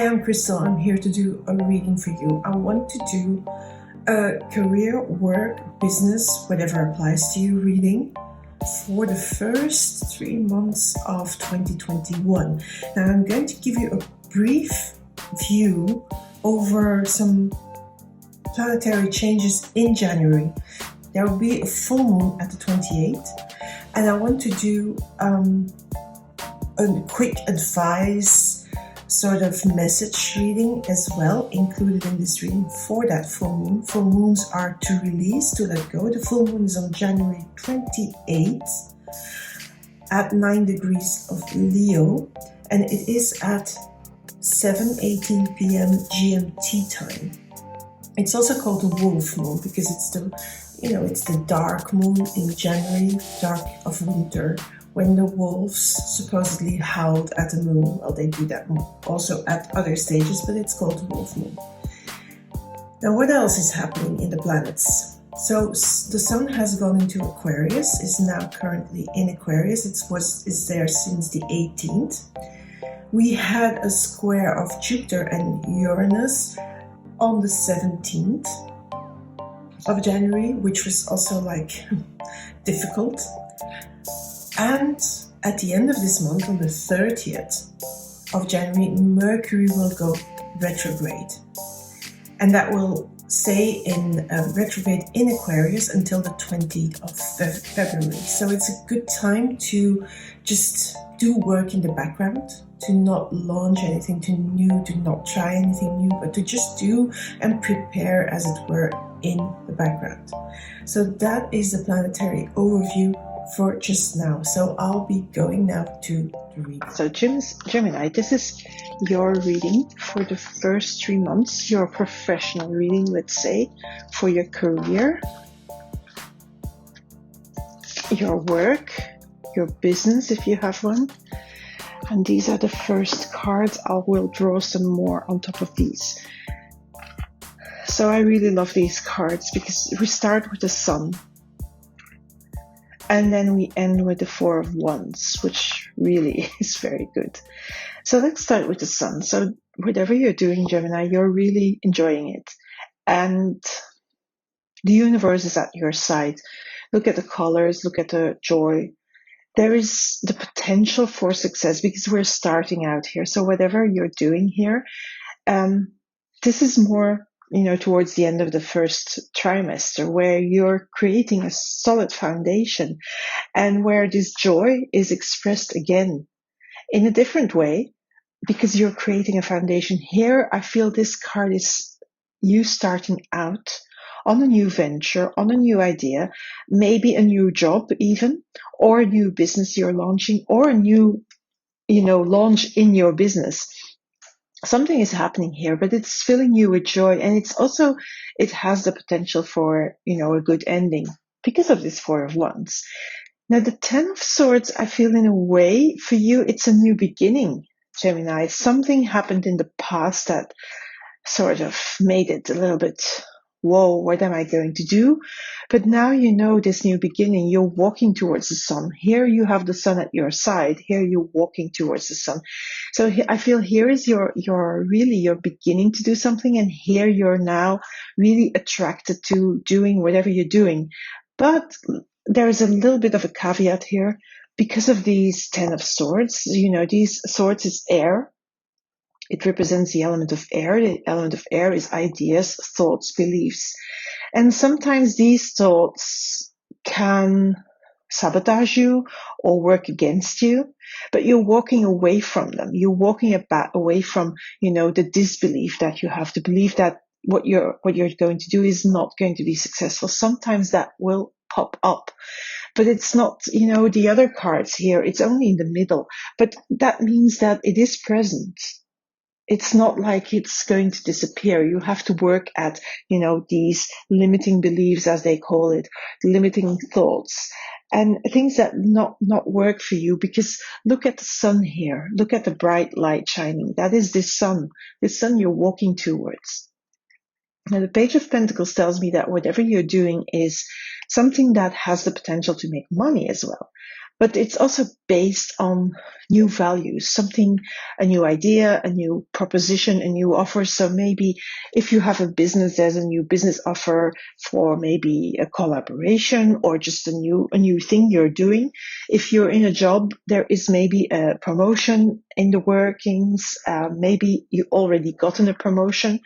Hi, I'm Christel. I'm here to do a reading for you. I want to do a career, work, business, whatever applies to you reading for the first 3 months of 2021. Now, I'm going to give you a brief view over some planetary changes in January. There will be a full moon at the 28th, and I want to do a quick advice sort of message reading as well, included in this reading for that full moon. Full moons are to release, to let go. The full moon is on January 28th at 9 degrees of Leo, and it is at 7:18 p.m. GMT time. It's also called the wolf moon because it's the dark moon in January, dark of winter, when the wolves supposedly howled at the moon. Well, they do that also at other stages, but it's called the wolf moon. Now, what else is happening in the planets? So the sun has gone into Aquarius, is now currently in Aquarius. It's there since the 18th. We had a square of Jupiter and Uranus on the 17th of January, which was also difficult. And at the end of this month, on the 30th of January, Mercury will go retrograde. And that will stay in retrograde in Aquarius until the 20th of February. So it's a good time to just do work in the background, to not launch anything new, to not try anything new, but to just do and prepare, as it were, in the background. So that is the planetary overview for just now. So I'll be going now to the reading. So Gemini, this is your reading for the first 3 months, your professional reading, let's say, for your career, your work, your business if you have one. And these are the first cards. I will draw some more on top of these. So I really love these cards because we start with the sun. And then we end with the Four of Wands, which really is very good. So let's start with the sun. So whatever you're doing, Gemini, you're really enjoying it. And the universe is at your side. Look at the colors, look at the joy. There is the potential for success because we're starting out here. So whatever you're doing here, this is more towards the end of the first trimester, where you're creating a solid foundation and where this joy is expressed again in a different way because you're creating a foundation. Here, I feel this card is you starting out on a new venture, on a new idea, maybe a new job even, or a new business you're launching, or a new, launch in your business. Something is happening here, but it's filling you with joy. And it has the potential for, a good ending because of this Four of Wands. Now, the 10 of Swords, I feel in a way for you, it's a new beginning, Gemini. Something happened in the past that sort of made it a little bit, whoa, what am I going to do? But now this new beginning, you're walking towards the sun. Here you have the sun at your side. Here you're walking towards the sun. So I feel here is you're beginning to do something, and here you're now really attracted to doing whatever you're doing. But there is a little bit of a caveat here because of these 10 of Swords. These swords is air. It represents the element of air. The element of air is ideas, thoughts, beliefs. And sometimes these thoughts can sabotage you or work against you, but you're walking away from them. You're walking away from, the disbelief that you have, the belief that what you're going to do is not going to be successful. Sometimes that will pop up, but it's not, the other cards here, it's only in the middle, but that means that it is present. It's not like it's going to disappear. You have to work at, these limiting beliefs, as they call it, limiting thoughts, and things that not work for you. Because look at the sun here. Look at the bright light shining. That is this sun you're walking towards. Now, the Page of Pentacles tells me that whatever you're doing is something that has the potential to make money as well. but it's also based on new values, something, a new idea, a new proposition, a new offer. So maybe if you have a business, there's a new business offer for maybe a collaboration or just a new thing you're doing. If you're in a job, there is maybe a promotion in the workings. Maybe you already gotten a promotion,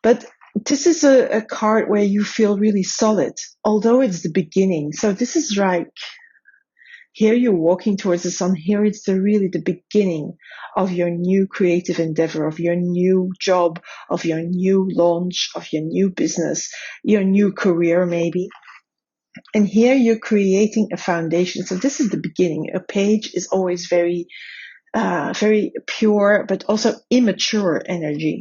but this is a card where you feel really solid, although it's the beginning. So this is right. Here you're walking towards the sun. Here it's really the beginning of your new creative endeavor, of your new job, of your new launch, of your new business, your new career maybe. And here you're creating a foundation. So this is the beginning. A page is always very pure, but also immature energy.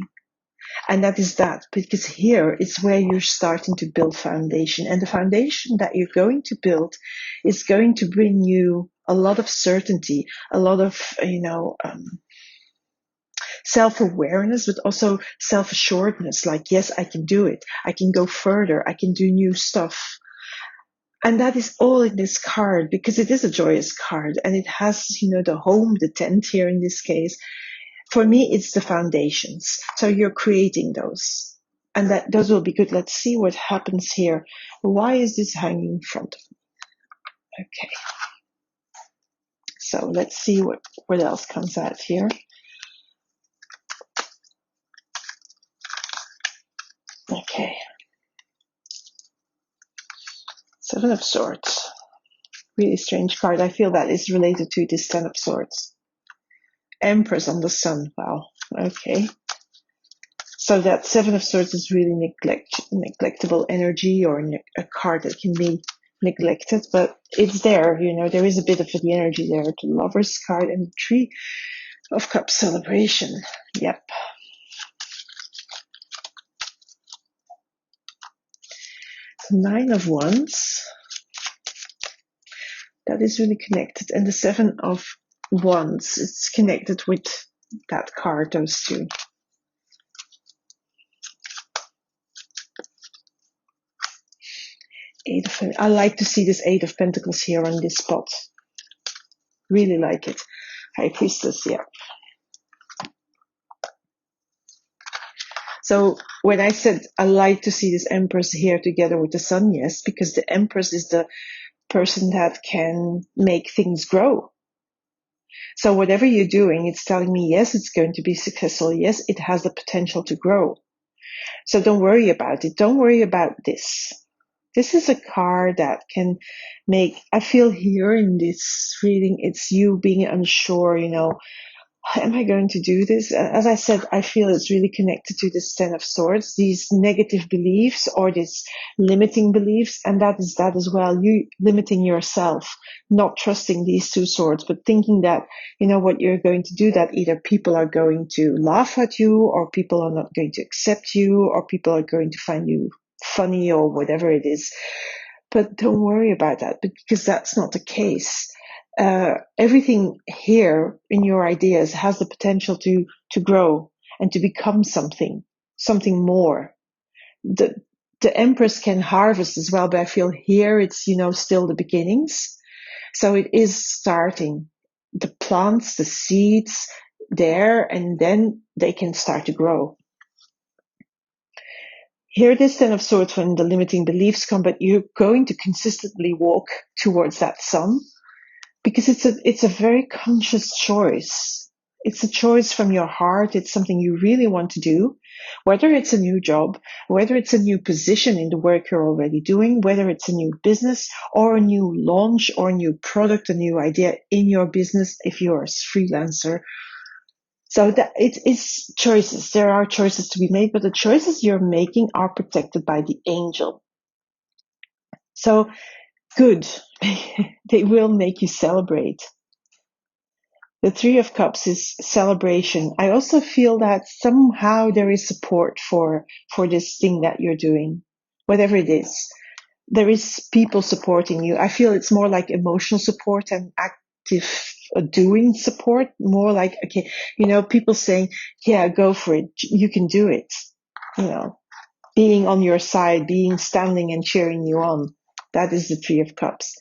And that is that, because here is where you're starting to build foundation. And the foundation that you're going to build is going to bring you a lot of certainty, a lot of, self-awareness, but also self-assuredness. Like, yes, I can do it. I can go further. I can do new stuff. And that is all in this card, because it is a joyous card and it has, the home, the tent here in this case. For me, it's the foundations. So you're creating those. And those will be good. Let's see what happens here. Why is this hanging in front of me? Okay. So let's see what else comes out here. Okay. Seven of Swords. Really strange card. I feel that is related to this Ten of Swords. Empress on the Sun. Wow. Okay. So that Seven of Swords is really neglectable energy, or a card that can be neglected, but it's there. There is a bit of the energy there. The Lover's card and the Three of Cups celebration. Yep. Nine of Wands. That is really connected. And the Seven of Wands, it's connected with that card, those two. I like to see this Eight of Pentacles here on this spot. Really like it. High Priestess, yeah. So when I said I like to see this Empress here together with the Sun, yes, because the Empress is the person that can make things grow. So whatever you're doing, it's telling me, yes, it's going to be successful. Yes, it has the potential to grow. So don't worry about it. Don't worry about this. This is a card that can I feel here in this reading, it's you being unsure, am I going to do this? As I said, I feel it's really connected to this Ten of Swords, these negative beliefs or these limiting beliefs. And that is that as well. You limiting yourself, not trusting these two swords, but thinking that, what you're going to do, that either people are going to laugh at you, or people are not going to accept you, or people are going to find you funny, or whatever it is. But don't worry about that, because that's not the case. Everything here in your ideas has the potential to grow and to become something more. The Empress can harvest as well, but I feel here it's, still the beginnings. So it is starting the plants, the seeds there, and then they can start to grow. Here, this Ten of Swords, when the limiting beliefs come, but you're going to consistently walk towards that sun, because it's a very conscious choice. It's a choice from your heart. It's something you really want to do, whether it's a new job, whether it's a new position in the work you're already doing, whether it's a new business or a new launch or a new product, a new idea in your business if you're a freelancer. So that it is choices. There are choices to be made, but the choices you're making are protected by the angel. So good. They will make you celebrate. The Three of Cups is celebration. I also feel that somehow there is support for this thing that you're doing, whatever it is. There is people supporting you. I feel it's more like emotional support and active doing support, more like, okay, people saying, yeah, go for it. You can do it. Being on your side, standing and cheering you on. That is the Three of Cups.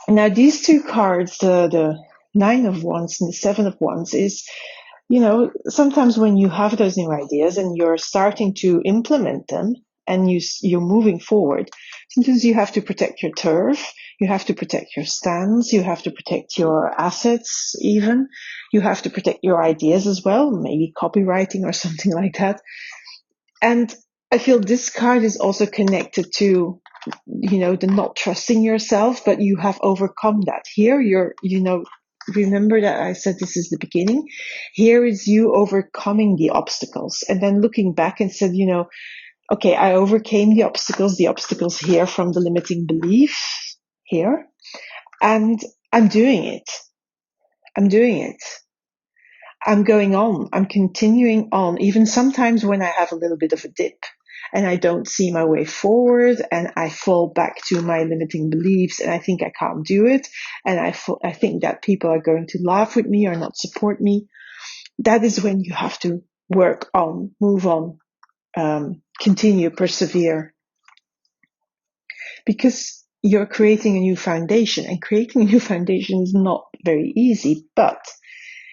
Now, these two cards, the Nine of Wands and the Seven of Wands, is, sometimes when you have those new ideas and you're starting to implement them and you're moving forward, sometimes you have to protect your turf, you have to protect your stands, you have to protect your assets even, you have to protect your ideas as well, maybe copywriting or something like that. And I feel this card is also connected to, the not trusting yourself, but you have overcome that. Here remember that I said this is the beginning. Here is you overcoming the obstacles and then looking back and said, okay, I overcame the obstacles here from the limiting belief here, and I'm doing it. I'm going on. I'm continuing on, even sometimes when I have a little bit of a dip and I don't see my way forward and I fall back to my limiting beliefs and I think I can't do it. And I think that people are going to laugh with me or not support me. That is when you have to work on, move on, continue, persevere. Because you're creating a new foundation, and creating a new foundation is not very easy, but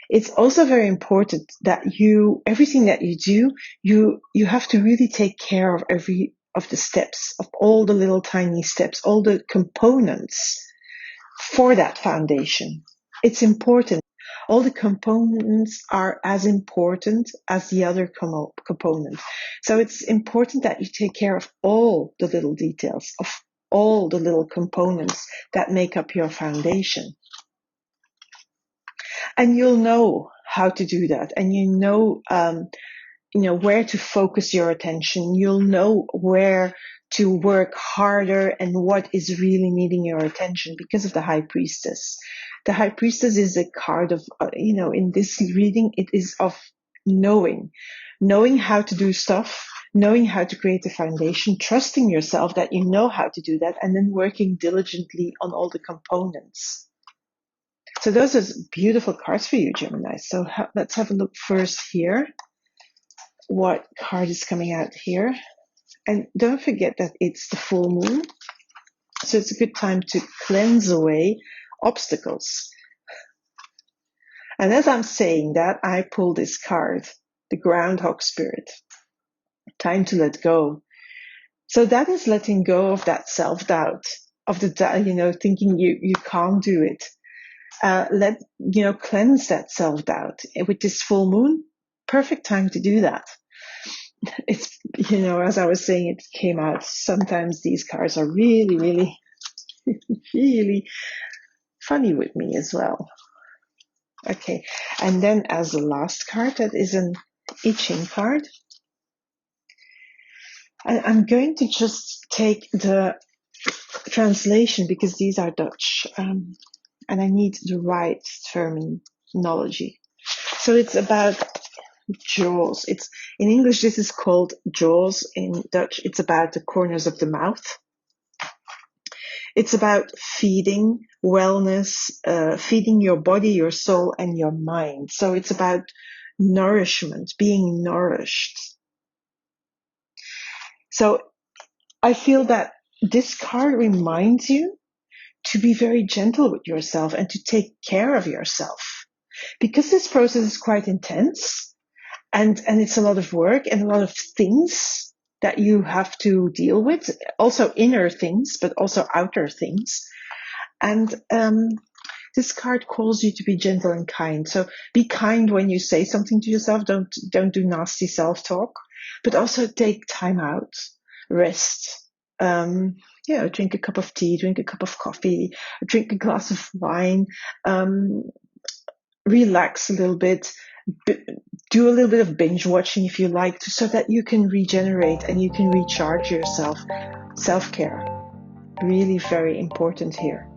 it's also very important that everything that you do, you have to really take care of every of the steps, of all the little tiny steps, all the components for that foundation. It's important. All the components are as important as the other component. So it's important that you take care of all the little details, of all the little components that make up your foundation. And you'll know how to do that. And where to focus your attention. You'll know where to work harder and what is really needing your attention because of the High Priestess. The High Priestess is a card of, in this reading, it is of knowing how to do stuff, knowing how to create a foundation, trusting yourself that you know how to do that, and then working diligently on all the components. So those are beautiful cards for you, Gemini. So let's have a look first here. What card is coming out here? And don't forget that it's the full moon. So it's a good time to cleanse away obstacles. And as I'm saying that, I pull this card, the Groundhog Spirit. Time to let go. So that is letting go of that self-doubt, of the, thinking you can't do it. Cleanse that self-doubt. With this full moon, perfect time to do that. It's, as I was saying, it came out, sometimes these cards are really, really, really funny with me as well. Okay, and then as the last card, that is an I Ching card. And I'm going to just take the translation because these are Dutch, and I need the right terminology. So it's about jaws. It's in English, this is called jaws. In Dutch, it's about the corners of the mouth. It's about feeding, wellness, feeding your body, your soul, and your mind. So it's about nourishment, being nourished. So I feel that this card reminds you to be very gentle with yourself and to take care of yourself, because this process is quite intense. And it's a lot of work and a lot of things that you have to deal with, also inner things, but also outer things. And this card calls you to be gentle and kind. So be kind when you say something to yourself. Don't do nasty self-talk, but also take time out, rest. Drink a cup of tea, drink a cup of coffee, drink a glass of wine, relax a little bit. Do a little bit of binge watching if you like to, so that you can regenerate and you can recharge yourself. Self-care, really very important here.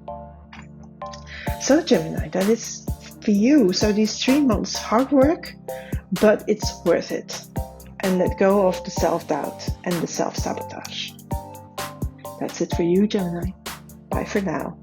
So Gemini, that is for you. So these 3 months hard work, but it's worth it. And let go of the self-doubt and the self-sabotage. That's it for you, Gemini. Bye for now.